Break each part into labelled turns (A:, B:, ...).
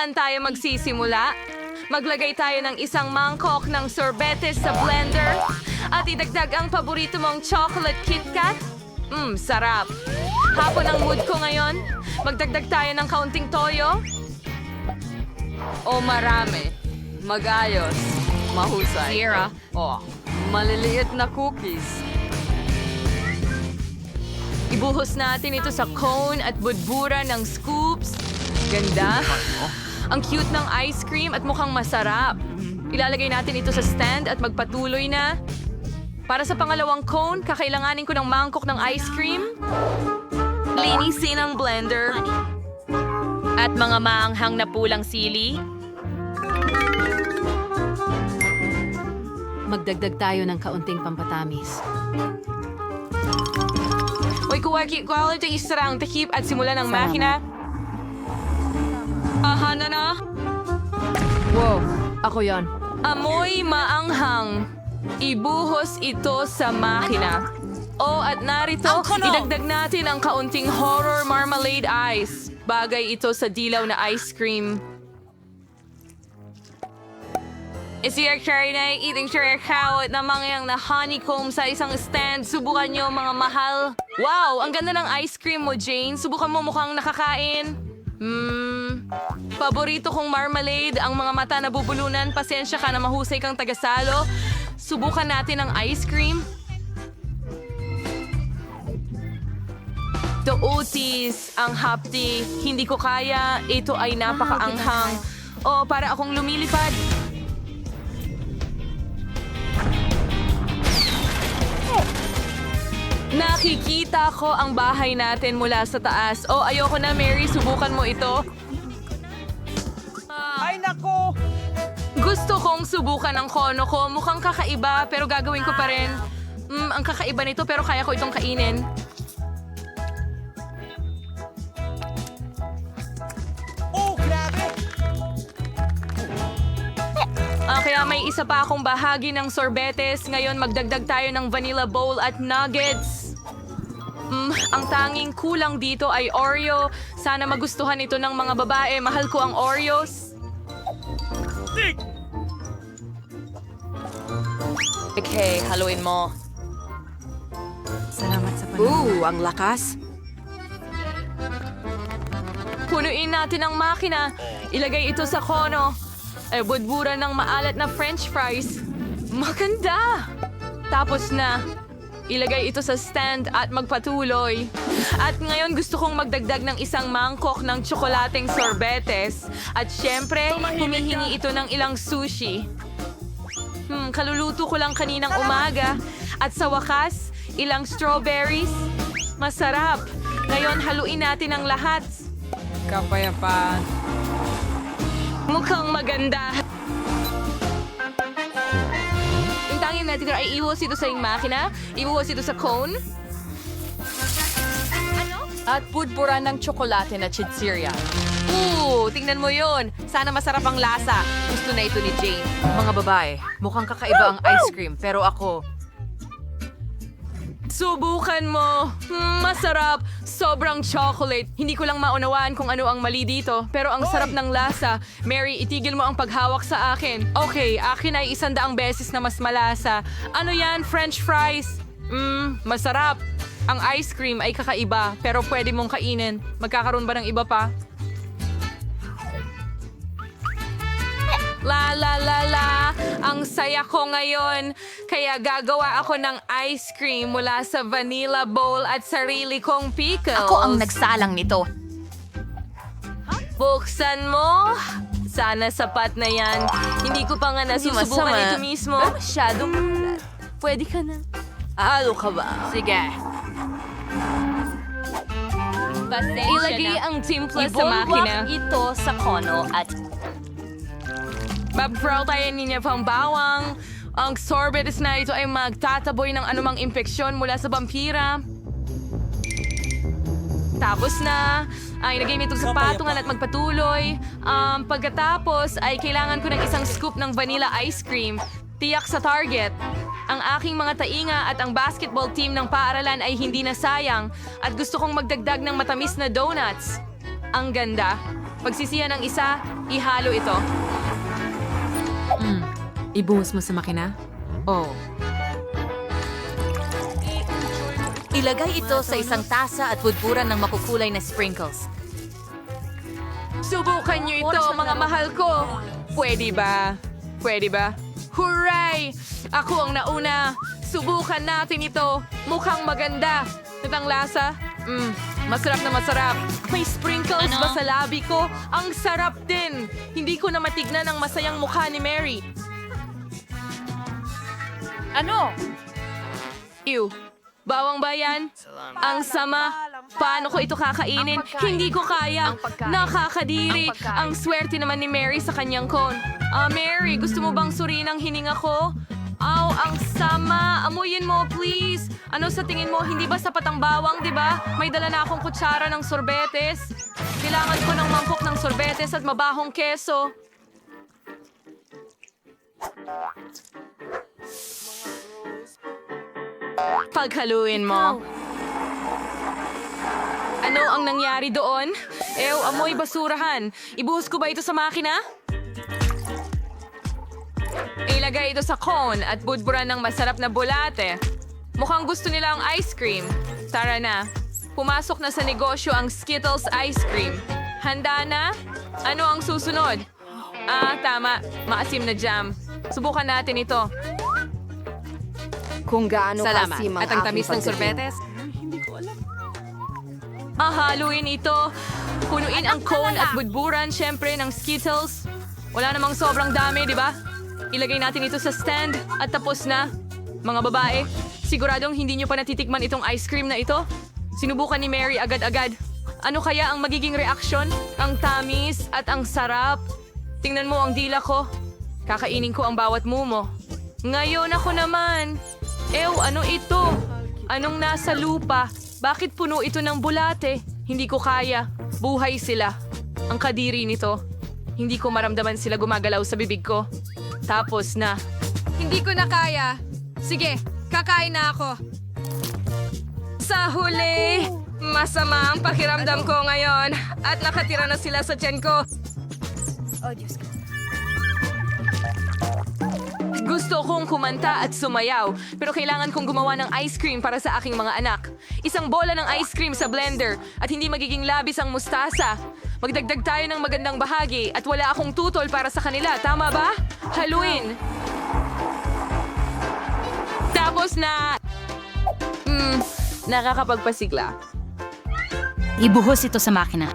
A: Saan tayo magsisimula? Maglagay tayo ng isang mangkok ng sorbetes sa blender at idagdag ang paborito mong chocolate KitKat. Sarap. Hapon ang mood ko ngayon. Magdagdag tayo ng kaunting toyo. O marami. Magayos. Mahusay.
B: Sierra.
A: Maliliit na cookies. Ibuhos natin ito sa cone at budbura ng scoops. Ganda. Ang cute ng ice cream at mukhang masarap. Ilalagay natin ito sa stand at magpatuloy na. Para sa pangalawang cone, kakailanganin ko ng mangkok ng ice cream. Linisin ang blender.
B: At mga maanghang na pulang sili.
C: Magdagdag tayo ng kaunting pampatamis.
A: Uy, quality isara ang takip at simula ng makina. Ahana na.
C: Wow, ako yon.
A: Amoy maanghang. Ibuhos ito sa makina. At narito, idagdag natin ang kaunting horror marmalade ice. Bagay ito sa dilaw na ice cream. Is your cherry na eating cherry cow na mangyang na honeycomb sa isang stand? Subukan nyo mga mahal. Wow, ang ganda ng ice cream mo, Jane. Subukan mo, mukhang nakakain. Paborito kong marmalade. Ang mga mata nabubulunan. Pasensya ka na mahusay kang tagasalo. Subukan natin ang ice cream. The Otis, ang hapti. Hindi ko kaya. Ito ay napakaanghang. Para akong lumilipad. Nakikita ko ang bahay natin mula sa taas. Ayoko na, Mary. Subukan mo ito.
D: Ay, nako!
A: Gusto kong subukan ang kono ko. Mukhang kakaiba, pero gagawin ko pa rin. Ang kakaiba nito, pero kaya ko itong kainin.
D: Oh, grabe!
A: Kaya may isa pa akong bahagi ng sorbetes. Ngayon, magdagdag tayo ng vanilla bowl at nuggets. Ang tanging kulang dito ay Oreo. Sana magustuhan ito ng mga babae. Mahal ko ang Oreos.
B: Okay, haluin mo.
C: Salamat sa panahon.
B: Ang lakas.
A: Punuin natin ang makina. Ilagay ito sa kono. Budbura ng maalat na french fries. Maganda! Tapos na. Ilagay ito sa stand at magpatuloy. At ngayon gusto kong magdagdag ng isang mangkok ng tsokolateng sorbetes. At syempre, humihingi ito ng ilang sushi. Kaluluto ko lang kaninang umaga. At sa wakas, ilang strawberries. Masarap. Ngayon, haluin natin ang lahat.
D: Kapayapaan.
A: Mukhang maganda. Yung tanging natin ay iwas ito sa iyong makina, iwas ito sa cone.
B: At budburan ng tsokolate na chitsiria.
A: Tingnan mo yon. Sana masarap ang lasa. Gusto na ito ni Jane.
B: Mga babae, mukhang kakaiba ang ice cream, pero ako...
A: Subukan mo. Masarap. Sobrang chocolate. Hindi ko lang maunawaan kung ano ang mali dito. Pero ang sarap ng lasa. Mary, itigil mo ang paghawak sa akin. Okay, akin ay 100 beses na mas malasa. Ano yan? French fries? Masarap. Ang ice cream ay kakaiba, pero pwede mong kainin. Magkakaroon ba ng iba pa? La la la la, ang saya ko ngayon. Kaya gagawa ako ng ice cream mula sa vanilla bowl at sarili kong pickles.
B: Ako ang nagsalang nito.
A: Buksan mo. Sana sapat na yan. Hindi ko pa nga nasusubukan
B: masama.
A: ito mismo. Masyadong... Pwede ka na.
B: Halo ka ba? Sige.
A: Ilagay ang timpla sa makina.
B: Ito sa kono at
A: Babfrautayan niya pang bawang. Ang sorbetes na ito ay magtataboy ng anumang impeksyon mula sa vampira. Tapos na, ay ilagay mo ito sa patungan at magpatuloy. Pagkatapos ay kailangan ko ng isang scoop ng vanilla ice cream. Tiyak sa target. Ang aking mga tainga at ang basketball team ng paaralan ay hindi na sayang at gusto kong magdagdag ng matamis na donuts. Ang ganda. Pagsisihan ng isa, ihalo ito.
C: Ibuhos mo sa makina? Oh.
B: Ilagay ito sa isang tasa at budburan ng makukulay na sprinkles.
A: Subukan niyo ito, mga mahal ko. Pwede ba? Pwede ba? Hooray! Ako ang nauna. Subukan natin ito. Mukhang maganda. At ang lasa? Masarap na masarap. May sprinkles ba sa labi ko? Ang sarap din. Hindi ko na matignan ang masayang mukha ni Mary.
B: Ano?
A: Ew. Bawang bayan? Ang sama. Paano ko ito kakainin? Hindi ko kaya. Nakakadiri. Ang swerte naman ni Mary sa kanyang cone. Mary, gusto mo bang suriin ang hininga ko? Aw, ang sama. Amuyin mo, please. Ano sa tingin mo? Hindi ba sapat ang bawang, di ba? May dala na akong kutsara ng sorbetes. Kailangan ko ng mangkok ng sorbetes at mabahong keso. Paghaluin mo. Ano ang nangyari doon? Amoy basurahan. Ibuhos ko ba ito sa makina? Ilagay ito sa cone at budburan ng masarap na bulate. Mukhang gusto nila ang ice cream. Tara na. Pumasok na sa negosyo ang Skittles ice cream. Handa na? Ano ang susunod? Tama. Maasim na jam. Subukan natin ito.
E: Kung gaano
C: Salamat.
E: kasim ang
C: At ang
E: aking
C: tamis ng
E: pagdating.
C: sorbetes?
A: Haluin ito. Punuin ang cone at budburan, syempre, ng Skittles. Wala namang sobrang dami, di ba? Ilagay natin ito sa stand at tapos na. Mga babae, siguradong hindi nyo pa natitikman itong ice cream na ito. Sinubukan ni Mary agad-agad. Ano kaya ang magiging reaksyon? Ang tamis at ang sarap. Tingnan mo ang dila ko. Kakainin ko ang bawat mumo. Ngayon ako naman. Ano ito? Anong nasa lupa? Bakit puno ito ng bulate? Hindi ko kaya. Buhay sila. Ang kadiri nito. Hindi ko maramdaman sila gumagalaw sa bibig ko. Tapos na.
E: Hindi ko na kaya. Sige, kakain na ako.
A: Sa huli, masama ang pakiramdam ko ngayon. At nakatira na sila sa tiyan ko. Gusto kong kumanta at sumayaw, pero kailangan kong gumawa ng ice cream para sa aking mga anak. Isang bola ng ice cream sa blender at hindi magiging labis ang mustasa. Magdagdag tayo ng magandang bahagi at wala akong tutol para sa kanila, tama ba? Haluin! Tapos na... nakakapagpasigla.
B: Ibuhos ito sa makina.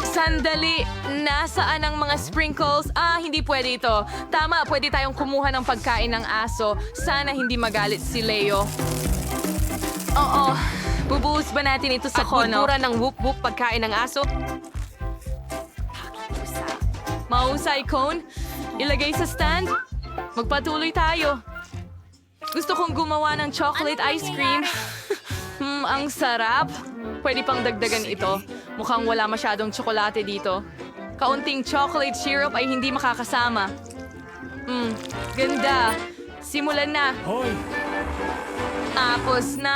A: Sandali! Nasaan ang mga sprinkles? Hindi pwede ito. Tama, pwede tayong kumuha ng pagkain ng aso. Sana hindi magalit si Leo. Oo. Bubuhos ba natin ito sa kono?
C: Budburan ng whoop-whoop pagkain ng aso?
A: Mahusay, Cone. Ilagay sa stand. Magpatuloy tayo. Gusto kong gumawa ng chocolate ice cream. Ang sarap. Pwede pang dagdagan ito. Mukhang wala masyadong tsokolate dito. Kaunting chocolate syrup ay hindi makakasama. Ganda. Simulan na.
D: Hoy!
A: Tapos na...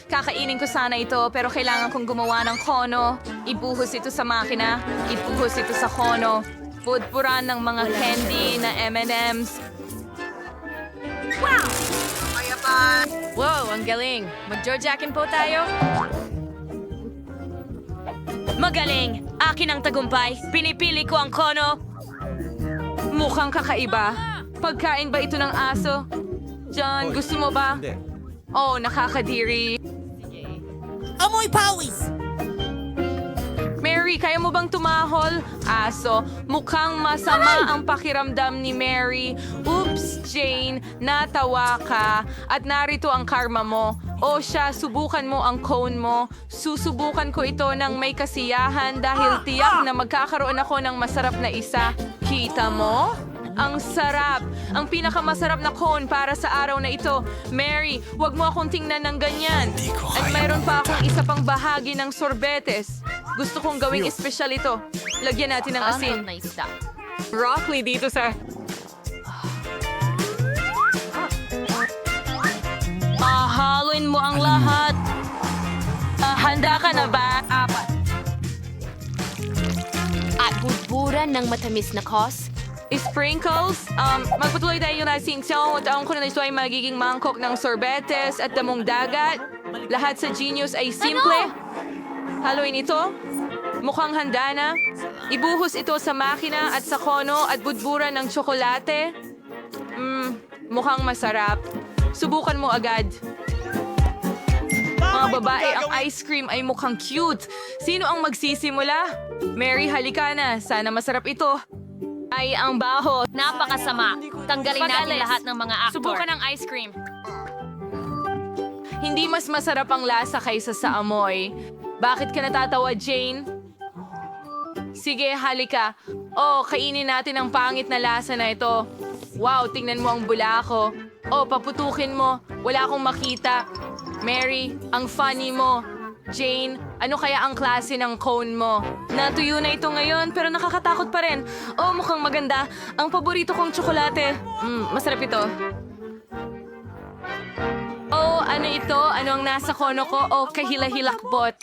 A: kakainin ko sana ito pero kailangan kong gumawa ng kono. Ibuhos ito sa makina. Ibuhos ito sa kono. Pudpuran ng mga candy na M&M's.
B: Wow, ang galing. Mag-Georgiakin po tayo. Magaling. Akin ang tagumpay. Pinipili ko ang kono.
A: Mukhang kakaiba. Pagkain ba ito ng aso? John, gusto mo ba?
D: Hindi.
A: Oh, nakakadiri.
D: Amoy pawis!
A: Mary, kaya mo bang tumahol? Aso, mukhang masama ang pakiramdam ni Mary. Oops, Jane, natawa ka. At narito ang karma mo. O siya, subukan mo ang cone mo. Susubukan ko ito ng may kasiyahan dahil tiyak na magkakaroon ako ng masarap na isa. Kita mo? Ang sarap! Ang pinakamasarap na cone para sa araw na ito. Mary, wag mo akong tingnan ng ganyan. At mayroon pa akong isa pang bahagi ng sorbetes. Gusto kong gawing espesyal ito. Lagyan natin ng asin.
B: Na isa.
A: Broccoli dito sa... Haluin mo ang lahat. Handa ka na ba?
B: budburan ng matamis na kos?
A: Sprinkles, magpatuloy tayo yung racing show. Taong ko na ito ay magiging mangkok ng sorbetes at damong dagat. Lahat sa Genius ay simple. Haluin ito. Mukhang handa na. Ibuhos ito sa makina at sa kono at budburan ng tsokolate. Mukhang masarap. Subukan mo agad. Mga babae, ang ice cream ay mukhang cute. Sino ang magsisimula? Mary, halika na. Sana masarap ito. Ay, ang baho.
B: Napakasama. Tanggalin natin lahat ng mga aktor.
A: Subukan ang ice cream. Hindi mas masarap ang lasa kaysa sa amoy. Bakit ka natatawa, Jane? Sige, halika. Oh, kainin natin ang pangit na lasa na ito. Wow, tingnan mo ang bula ko. Oh, paputukin mo. Wala akong makita. Mary, ang funny mo. Jane, ano kaya ang klase ng cone mo? Natuyo na ito ngayon pero nakakatakot pa rin. Oh, mukhang maganda. Ang paborito kong tsokolate. Masarap ito. Oh, ano ito? Ano ang nasa kono ko? Oh, kahila-hilakbot.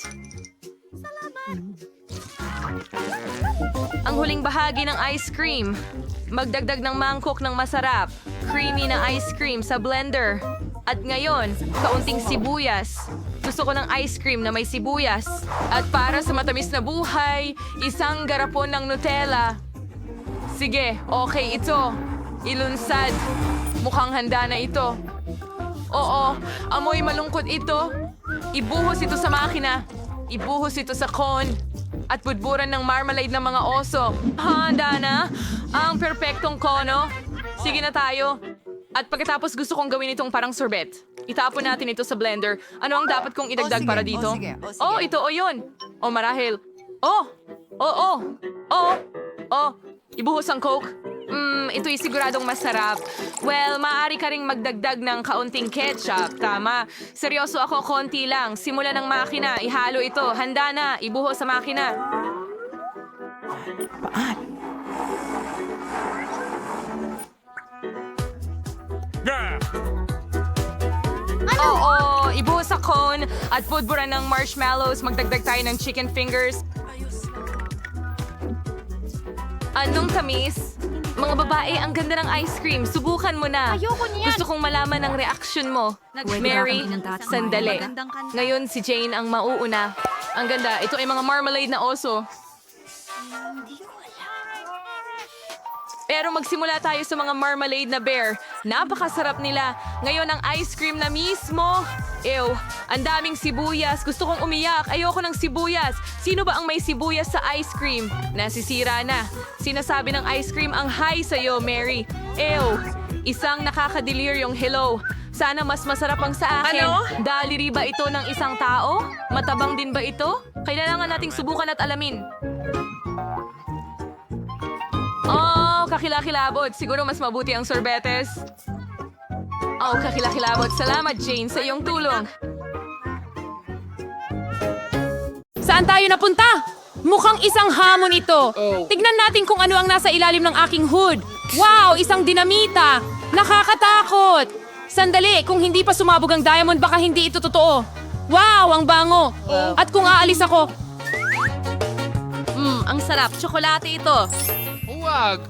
A: Ang huling bahagi ng ice cream. Magdagdag ng mangkok ng masarap. Creamy na ice cream sa blender. At ngayon, kaunting sibuyas. Gusto ko ng ice cream na may sibuyas. At para sa matamis na buhay, isang garapon ng Nutella. Sige, okay ito. Ilunsad. Mukhang handa na ito. Oo, amoy malungkot ito. Ibuhos ito sa makina. Ibuhos ito sa cone. At budburan ng marmalade ng mga oso. Handa na ang perpektong kono. Sige na tayo. At pagkatapos gusto kong gawin itong parang sorbet. Itapon natin ito sa blender. Ano ang dapat kong idagdag para dito? Oh, ito o yun. O marahil. Ibuhos ang Coke. Ito'y siguradong masarap. Well, maaari ka ring magdagdag ng kaunting ketchup. Tama. Seryoso ako, konti lang. Simula ng makina, ihalo ito. Handa na, ibuhos sa makina. Oo, ibuhos sa cone at budburan ng marshmallows. Magdagdag tayo ng chicken fingers. Anong tamis? Mga babae, ang ganda ng ice cream. Subukan mo na.
B: Ayoko niyan.
A: Gusto kong malaman ang reaction mo. Mary, sandali. Ngayon si Jane ang mauuna. Ang ganda. Ito ay mga marmalade na oso. Pero magsimula tayo sa mga marmalade na bear. Napakasarap nila. Ngayon ang ice cream na mismo. Ew, ang daming sibuyas. Gusto kong umiyak. Ayoko ng sibuyas. Sino ba ang may sibuyas sa ice cream? Nasisira na. Sinasabi ng ice cream ang hi sa'yo, Mary. Ew, isang nakakadeliryong hello. Sana mas masarap ang sa akin.
C: Ano?
A: Daliri ba ito ng isang tao? Matabang din ba ito? Kailangan nating subukan at alamin. Oh, kakilakilabot. Siguro mas mabuti ang sorbetes. Oh, kakilakilabot. Salamat, Jane, sa iyong tulong.
C: Saan tayo napunta? Mukhang isang hamon ito. Tignan natin kung ano ang nasa ilalim ng aking hood. Wow, isang dinamita. Nakakatakot. Sandali, kung hindi pa sumabog ang diamond, baka hindi ito totoo. Wow, ang bango. At kung aalis ako...
B: Ang sarap. Tsokolate ito.
F: Huwag!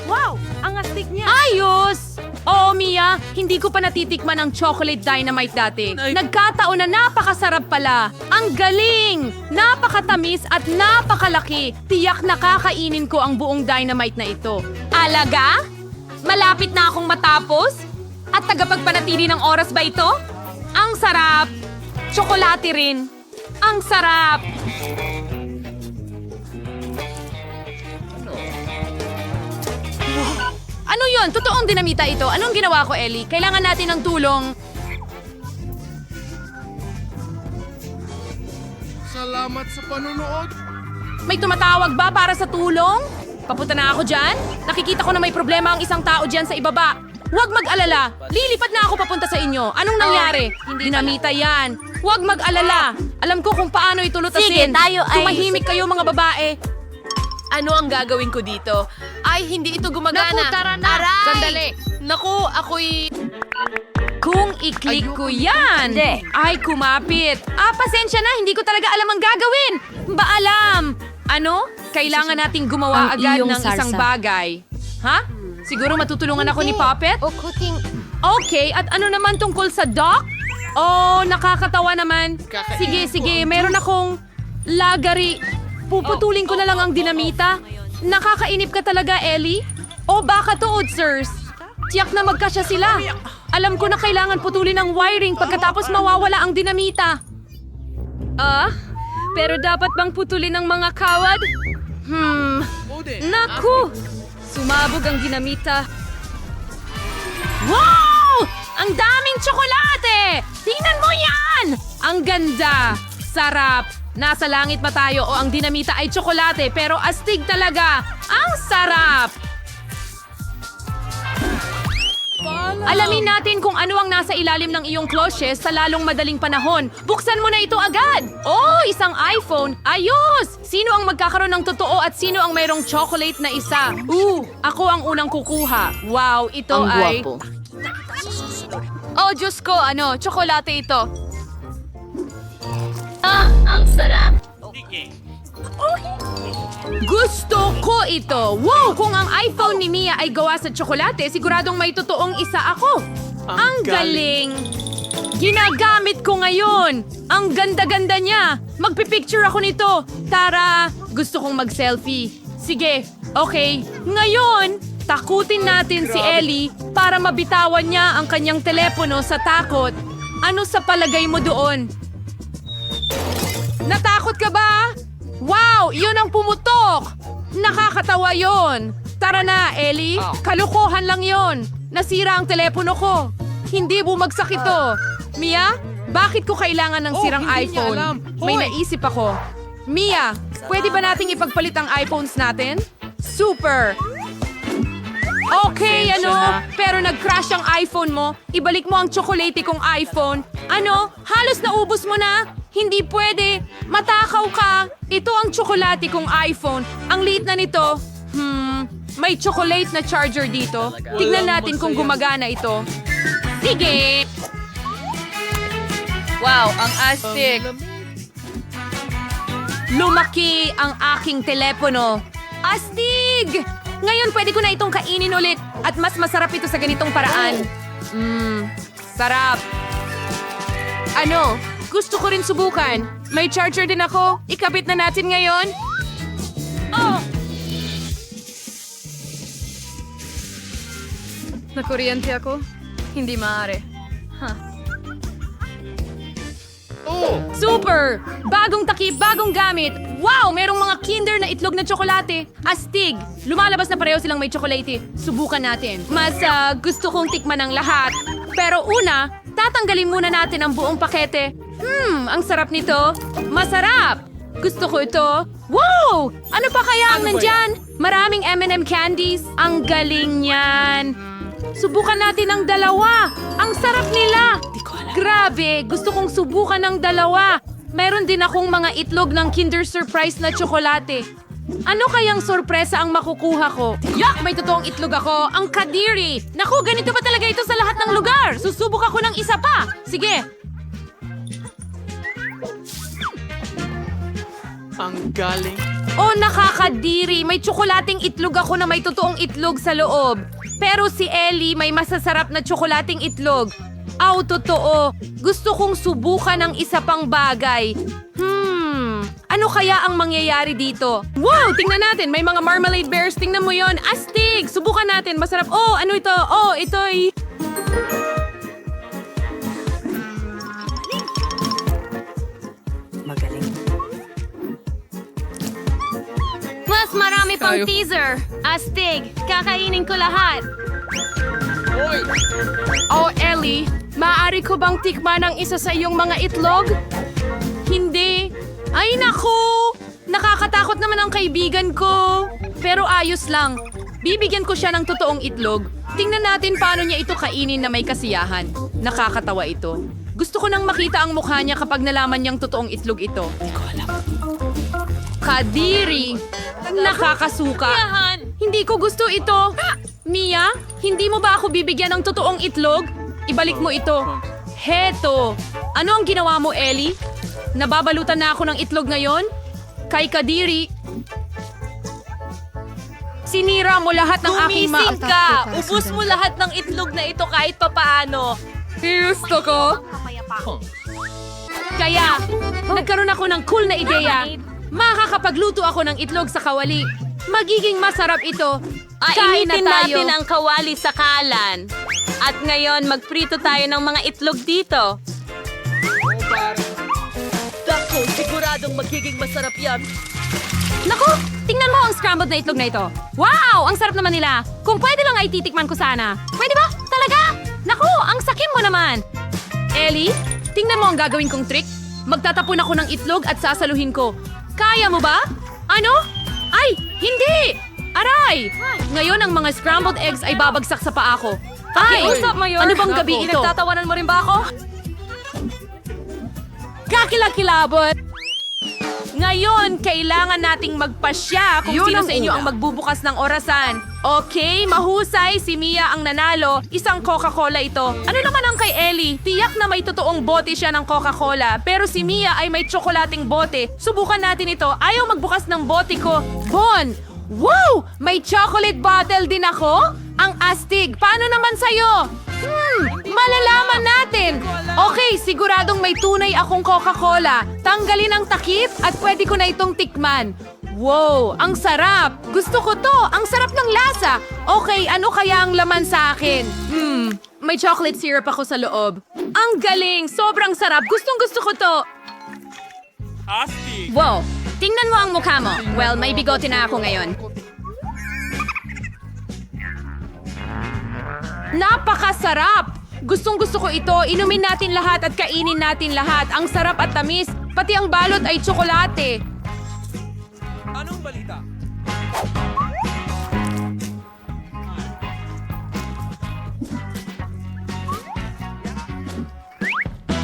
B: Wow, ang astig niya.
C: Ayos! Oo, Mia, hindi ko pa natitikman ang chocolate dynamite dati. Nagkataon na napakasarap pala. Ang galing! Napakatamis at napakalaki. Tiyak na kakainin ko ang buong dynamite na ito. Alaga? Malapit na akong matapos? At tagapagpanatili ng oras ba ito? Ang sarap! Tsokolate rin. Ang sarap! Ano yun? Totoong dinamita ito. Anong ginawa ko, Ellie? Kailangan natin ng tulong.
F: Salamat sa panunood!
C: May tumatawag ba para sa tulong? Papunta na ako dyan? Nakikita ko na may problema ang isang tao dyan sa ibaba. Huwag mag-alala. Lilipat na ako papunta sa inyo. Anong nangyari? Dinamita yan. Huwag mag-alala. Alam ko kung paano ito lutasin.
B: Sige, tayo ay...
C: Tumahimik kayo mga babae.
A: Ano ang gagawin ko dito? Ay, hindi ito gumagana.
C: Naku, tara na.
A: Aray!
C: Sandali.
A: Naku, ako'y...
C: Kung i-click ko yan,
B: Hindi.
C: ay kumapit. Pasensya na, hindi ko talaga alam ang gagawin. Ba alam? Ano? Kailangan nating gumawa
G: Ang
C: agad
G: iyong
C: ng isang
G: sarsa.
C: bagay. Ha? Siguro matutulungan ako ni Puppet?
G: O cooking...
C: Okay, at ano naman tungkol sa dock? Oh, nakakatawa naman. Sige, meron akong lagari. Puputulin ko na lang ang dinamita. Nakakainip ka talaga, Ellie. O baka tuod, sirs. Tiyak na magkasya sila. Alam ko na kailangan putulin ang wiring pagkatapos mawawala ang dinamita.
A: Pero dapat bang putulin ng mga kawad? Naku! Sumabog ang dinamita.
C: Wow! Ang daming tsokolate! Tingnan mo yan! Ang ganda! Sarap! Nasa langit ba tayo o ang dinamita ay tsokolate pero astig talaga! Ang sarap! Alamin natin kung ano ang nasa ilalim ng iyong kloshes sa lalong madaling panahon. Buksan mo na ito agad! Oh, isang iPhone! Ayos! Sino ang magkakaroon ng totoo at sino ang mayroong chocolate na isa? Ako ang unang kukuha. Wow, ito
G: Ang
C: ay...
G: gwapo.
A: Oh, Diyos ko, tsokolate ito.
C: Gusto ko ito! Wow! Kung ang iPhone ni Mia ay gawa sa tsokolate, siguradong may totoong isa ako. Ang galing! Ginagamit ko ngayon! Ang ganda-ganda niya! Magpipicture ako nito! Tara! Gusto kong mag-selfie. Sige, okay. Ngayon, takutin natin si Ellie para mabitawan niya ang kanyang telepono sa takot. Ano sa palagay mo doon? Natakot ka ba? Wow! Yun ang pumutok! Nakakatawa yon. Tara na, Ellie. Kalokohan lang yon. Nasira ang telepono ko. Hindi bumagsak ito. Mia, bakit ko kailangan ng sirang
F: hindi niya
C: iPhone?
F: alam.
C: May
F: Hoy!
C: naisip ako. Mia, pwede ba nating ipagpalit ang iPhones natin? Super! Okay, pero nag-crash ang iPhone mo. Ibalik mo ang tsokolate kong iPhone. Halos naubos mo na? Hindi pwede. Matakaw ka. Ito ang tsokolate kong iPhone. Ang liit na nito. May chocolate na charger dito. Tignan natin kung gumagana ito. Sige!
A: Wow, ang astig.
C: Lumaki ang aking telepono. Astig! Ngayon pwede ko na itong kainin ulit at mas masarap ito sa ganitong paraan. Sarap. Gusto ko rin subukan. May charger din ako. Ikabit na natin ngayon.
A: Nakuryente ako? Hindi maaari.
C: Super! Bagong takip, bagong gamit. Wow! Merong mga Kinder na itlog na tsokolate. Astig! Lumalabas na pareho silang may tsokolate. Subukan natin. Mas gusto kong tikman ang lahat. Pero una, tatanggalin muna natin ang buong pakete. Ang sarap nito. Masarap! Gusto ko ito. Wow! Ano pa kaya ang nandyan? Maraming M&M candies. Ang galing niyan. Subukan natin ang dalawa. Ang sarap nila. Grabe, gusto kong subukan ng dalawa. Meron din akong mga itlog ng Kinder Surprise na tsokolate. Ano kayang sorpresa ang makukuha ko? Yak! May totoong itlog ako. Ang kadiri! Naku, ganito ba talaga ito sa lahat ng lugar? Susubok ako ng isa pa. Sige.
F: Ang galing.
C: Oh, nakakadiri. May tsokolating itlog ako na may totoong itlog sa loob. Pero si Ellie may masasarap na tsokolating itlog. Totoo. Gusto kong subukan ng isa pang bagay. Ano kaya ang mangyayari dito? Wow! Tingnan natin. May mga marmalade bears. Tingnan mo yon. Astig! Subukan natin. Masarap. Oh, ano ito? Oh, ito'y...
G: Mas marami pang teaser. Astig. Kakainin ko lahat.
C: Oh, Ellie, maaari ko bang tikman ang isa sa iyong mga itlog? Hindi. Ay, naku! Nakakatakot naman ang kaibigan ko. Pero ayos lang. Bibigyan ko siya ng totoong itlog. Tingnan natin paano niya ito kainin na may kasiyahan. Nakakatawa ito. Gusto ko nang makita ang mukha niya kapag nalaman niyang totoong itlog ito. Kadiri! Nakakasuka. Hindi ko gusto ito. Mia, hindi mo ba ako bibigyan ng totoong itlog? Ibalik mo ito. Heto. Ano ang ginawa mo, Ellie? Nababalutan na ako ng itlog ngayon? Kay Kadiri. Sinira mo lahat ng aking
A: Gumising ka! Ubus mo lahat ng itlog na ito kahit papaano.
C: Gusto ko. Kaya, nagkaroon ako ng cool na ideya. Makakapagluto ako ng itlog sa kawali. Magiging masarap ito. Kain na
A: Initin
C: tayo.
A: natin ang kawali sa kalan. At ngayon, magprito tayo ng mga itlog dito. Dako, siguradong magiging masarap yan.
C: Naku, tingnan mo ang scrambled na itlog na ito. Wow, ang sarap naman nila. Kung pwede lang ay titikman ko sana. Pwede ba? Talaga? Naku, ang sakim mo naman. Ellie, tingnan mo ang gagawin kong trick. Magtatapon ako ng itlog at sasaluhin ko. Kaya mo ba? Ano? Ay, hindi! Aray! Ngayon ang mga scrambled eggs ay babagsak sa paa ko. Okay,
A: Usap, Mayor.
C: ano bang gabi ito?
A: Pinagtatawanan mo rin ba ako?
C: Kakilakilabot! Ngayon, kailangan nating magpasya kung sino sa inyo ang magbubukas ng orasan. Okay, mahusay, si Mia ang nanalo. Isang Coca-Cola ito. Ano naman ang kay Ellie? Tiyak na may totoong bote siya ng Coca-Cola. Pero si Mia ay may tsokolating bote. Subukan natin ito. Ayaw magbukas ng bote ko. Bon! Wow! May chocolate bottle din ako? Ang astig. Paano naman sa'yo? Malalaman natin. Okay, siguradong may tunay akong Coca-Cola. Tanggalin ang takip at pwede ko na itong tikman. Wow, ang sarap. Gusto ko to. Ang sarap ng lasa. Okay, ano kaya ang laman sa akin? May chocolate syrup ako sa loob. Ang galing. Sobrang sarap. Gustong-gusto ko to. Wow, tingnan mo ang mukha mo. Well, may bigote na ako ngayon. Napakasarap! Gustong-gusto ko ito. Inumin natin lahat at kainin natin lahat. Ang sarap at tamis. Pati ang balot ay tsokolate.
F: Anong balita?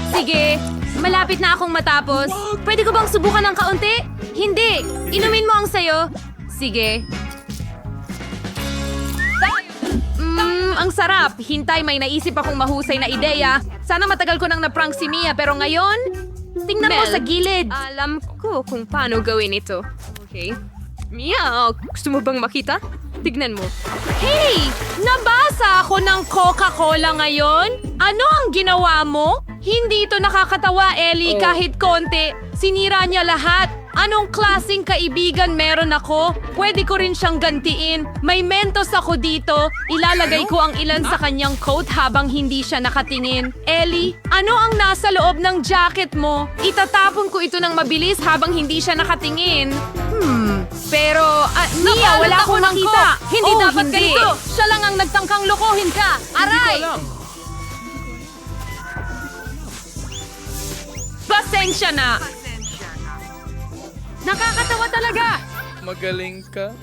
C: Sige, malapit na akong matapos. Pwede ko bang subukan ng kaunti? Hindi. Inumin mo ang sayo. Sige. Ang sarap. Hintay, may naisip akong mahusay na ideya. Sana matagal ko nang na-prank si Mia, pero ngayon, tingnan mo
A: Mel,
C: sa gilid.
A: Alam ko kung paano gawin ito. Okay. Mia, gusto mo bang makita? Tignan mo.
C: Hey! Nabasa ako ng Coca-Cola ngayon? Ano ang ginawa mo? Hindi ito nakakatawa, Ellie, kahit konti. Sinira niya lahat. Anong klaseng kaibigan meron ako? Pwede ko rin siyang gantiin. May Mentos ako dito. Ilalagay ko ang ilan sa kanyang coat habang hindi siya nakatingin. Ellie, ano ang nasa loob ng jacket mo? Itatapon ko ito ng mabilis habang hindi siya nakatingin. Pero, Mia, wala akong nakita. Hindi dapat ganito. Siya lang ang nagtangkang lokohin ka. Aray! Pasensya na. Nakakatawa talaga.
F: Magaling ka.